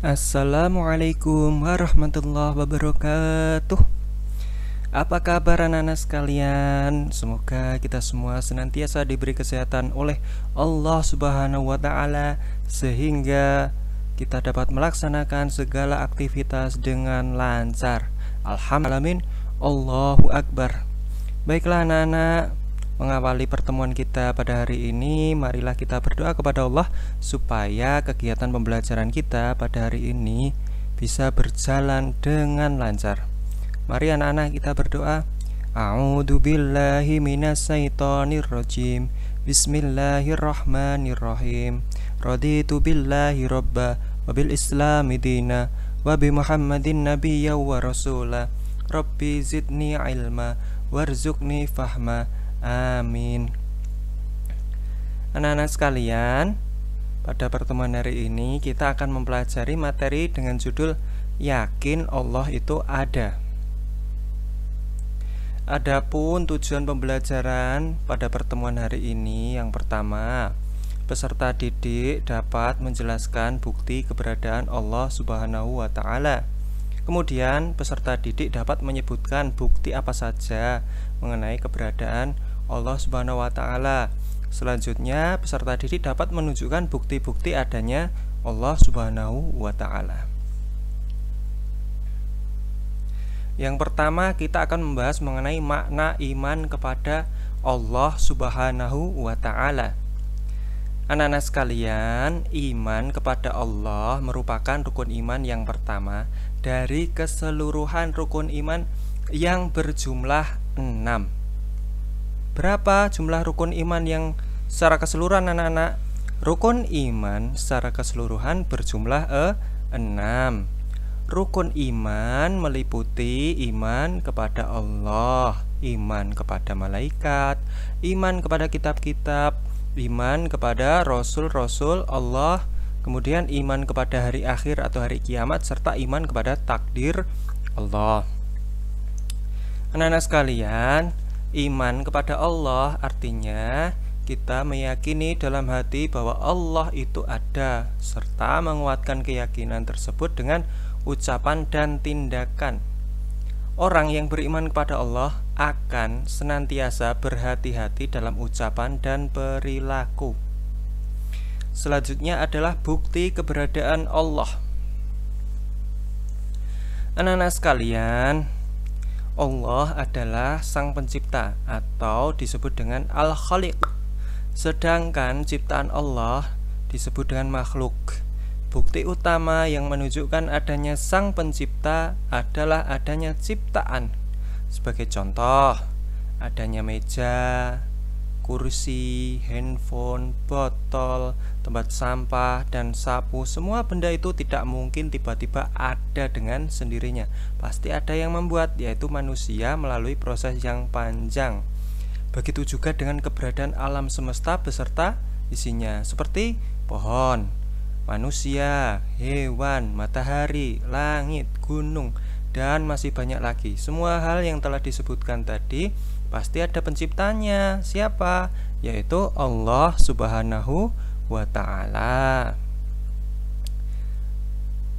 Assalamualaikum warahmatullahi wabarakatuh. Apa kabar anak-anak sekalian? Semoga kita semua senantiasa diberi kesehatan oleh Allah Subhanahu wa taala sehingga kita dapat melaksanakan segala aktivitas dengan lancar. Alhamdulillah, Allahu Akbar. Baiklah anak-anak, mengawali pertemuan kita pada hari ini, marilah kita berdoa kepada Allah supaya kegiatan pembelajaran kita pada hari ini bisa berjalan dengan lancar. Mari anak-anak kita berdoa. A'udzubillahi minasyaitonirrajim. Bismillahirrahmanirrahim. Raditu billahi robba wa bil islami dina wa bi Muhammadin nabiyya wa rasula. Rabbi zidni ilma warzuqni fahma. Amin. Anak-anak sekalian, pada pertemuan hari ini kita akan mempelajari materi dengan judul Yakin Allah itu ada. Adapun tujuan pembelajaran pada pertemuan hari ini, yang pertama, peserta didik dapat menjelaskan bukti keberadaan Allah Subhanahu wa taala. Kemudian peserta didik dapat menyebutkan bukti apa saja mengenai keberadaan Allah Subhanahu wa taala. Selanjutnya, peserta didik dapat menunjukkan bukti-bukti adanya Allah Subhanahu wa taala. Yang pertama, kita akan membahas mengenai makna iman kepada Allah Subhanahu wa taala. Anak-anak sekalian, iman kepada Allah merupakan rukun iman yang pertama dari keseluruhan rukun iman yang berjumlah 6. Berapa jumlah rukun iman yang secara keseluruhan anak-anak? Rukun iman secara keseluruhan berjumlah 6. Rukun iman meliputi iman kepada Allah, iman kepada malaikat, iman kepada kitab-kitab, iman kepada rasul-rasul Allah, kemudian iman kepada hari akhir atau hari kiamat, serta iman kepada takdir Allah. Anak-anak sekalian, iman kepada Allah artinya kita meyakini dalam hati bahwa Allah itu ada, serta menguatkan keyakinan tersebut dengan ucapan dan tindakan. Orang yang beriman kepada Allah akan senantiasa berhati-hati dalam ucapan dan perilaku. Selanjutnya adalah bukti keberadaan Allah. Anak-anak sekalian, Allah adalah Sang Pencipta atau disebut dengan Al-Khaliq. Sedangkan ciptaan Allah disebut dengan makhluk. Bukti utama yang menunjukkan adanya Sang Pencipta adalah adanya ciptaan. Sebagai contoh, adanya meja, kursi, handphone, botol, tempat sampah, dan sapu. Semua benda itu tidak mungkin tiba-tiba ada dengan sendirinya. Pasti ada yang membuat, yaitu manusia melalui proses yang panjang. Begitu juga dengan keberadaan alam semesta beserta isinya, seperti pohon, manusia, hewan, matahari, langit, gunung, dan masih banyak lagi. Semua hal yang telah disebutkan tadi pasti ada penciptanya. Siapa? Yaitu Allah Subhanahu wa taala.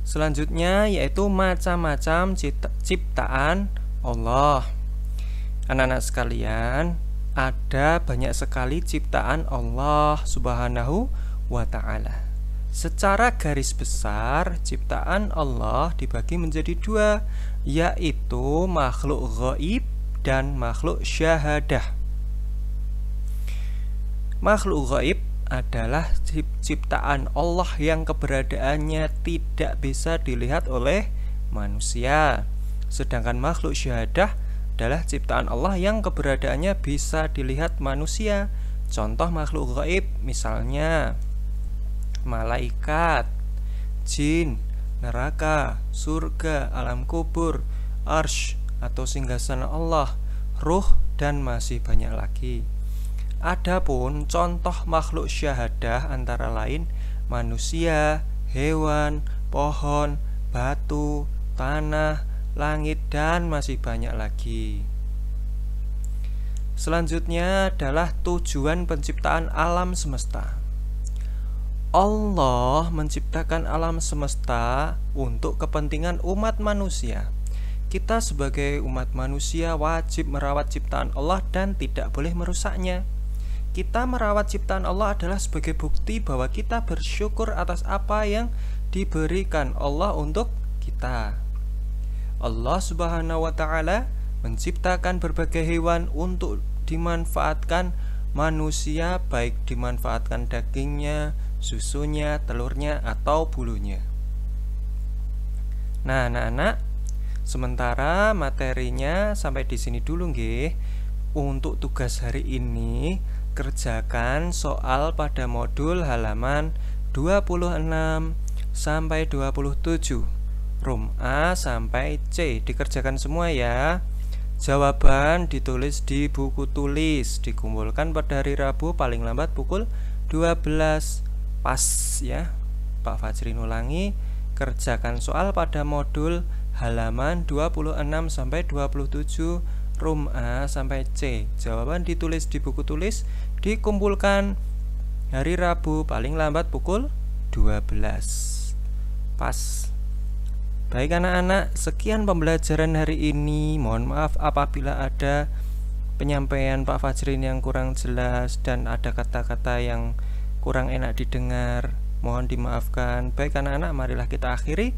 Selanjutnya yaitu macam-macam ciptaan Allah. Anak-anak sekalian, ada banyak sekali ciptaan Allah Subhanahu wa taala. Secara garis besar, ciptaan Allah dibagi menjadi dua, yaitu makhluk ghaib dan makhluk syahadah. Makhluk ghaib adalah ciptaan Allah yang keberadaannya tidak bisa dilihat oleh manusia. Sedangkan makhluk syahadah adalah ciptaan Allah yang keberadaannya bisa dilihat manusia. Contoh makhluk gaib misalnya malaikat, jin, neraka, surga, alam kubur, arsy atau singgasana Allah, ruh, dan masih banyak lagi. Adapun contoh makhluk syahadah antara lain manusia, hewan, pohon, batu, tanah, langit, dan masih banyak lagi. Selanjutnya adalah tujuan penciptaan alam semesta. Allah menciptakan alam semesta untuk kepentingan umat manusia. Kita sebagai umat manusia wajib merawat ciptaan Allah dan tidak boleh merusaknya. Kita merawat ciptaan Allah adalah sebagai bukti bahwa kita bersyukur atas apa yang diberikan Allah untuk kita. Allah Subhanahu wa Ta'ala menciptakan berbagai hewan untuk dimanfaatkan manusia, baik dimanfaatkan dagingnya, susunya, telurnya, atau bulunya. Nah, anak-anak, sementara materinya sampai di sini dulu nggih. Untuk tugas hari ini, kerjakan soal pada modul halaman 26 sampai 27. Rum A sampai C dikerjakan semua ya. Jawaban ditulis di buku tulis, dikumpulkan pada hari Rabu paling lambat pukul 12. Pas ya. Pak Fajrin ulangi, kerjakan soal pada modul halaman 26 sampai 27, Rum A sampai C. Jawaban ditulis di buku tulis, dikumpulkan hari Rabu paling lambat pukul 12. Pas. Baik anak-anak, sekian pembelajaran hari ini. Mohon maaf apabila ada penyampaian Pak Fajrin yang kurang jelas dan ada kata-kata yang kurang enak didengar. Mohon dimaafkan. Baik anak-anak, marilah kita akhiri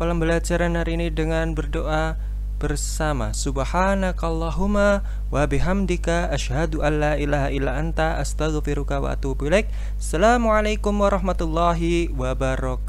pembelajaran hari ini dengan berdoa bersama. Subhanakallahumma wa bihamdika asyhadu an la ilaha illa anta astaghfiruka wa atubu ilaik. Assalamualaikum warahmatullahi wabarakatuh.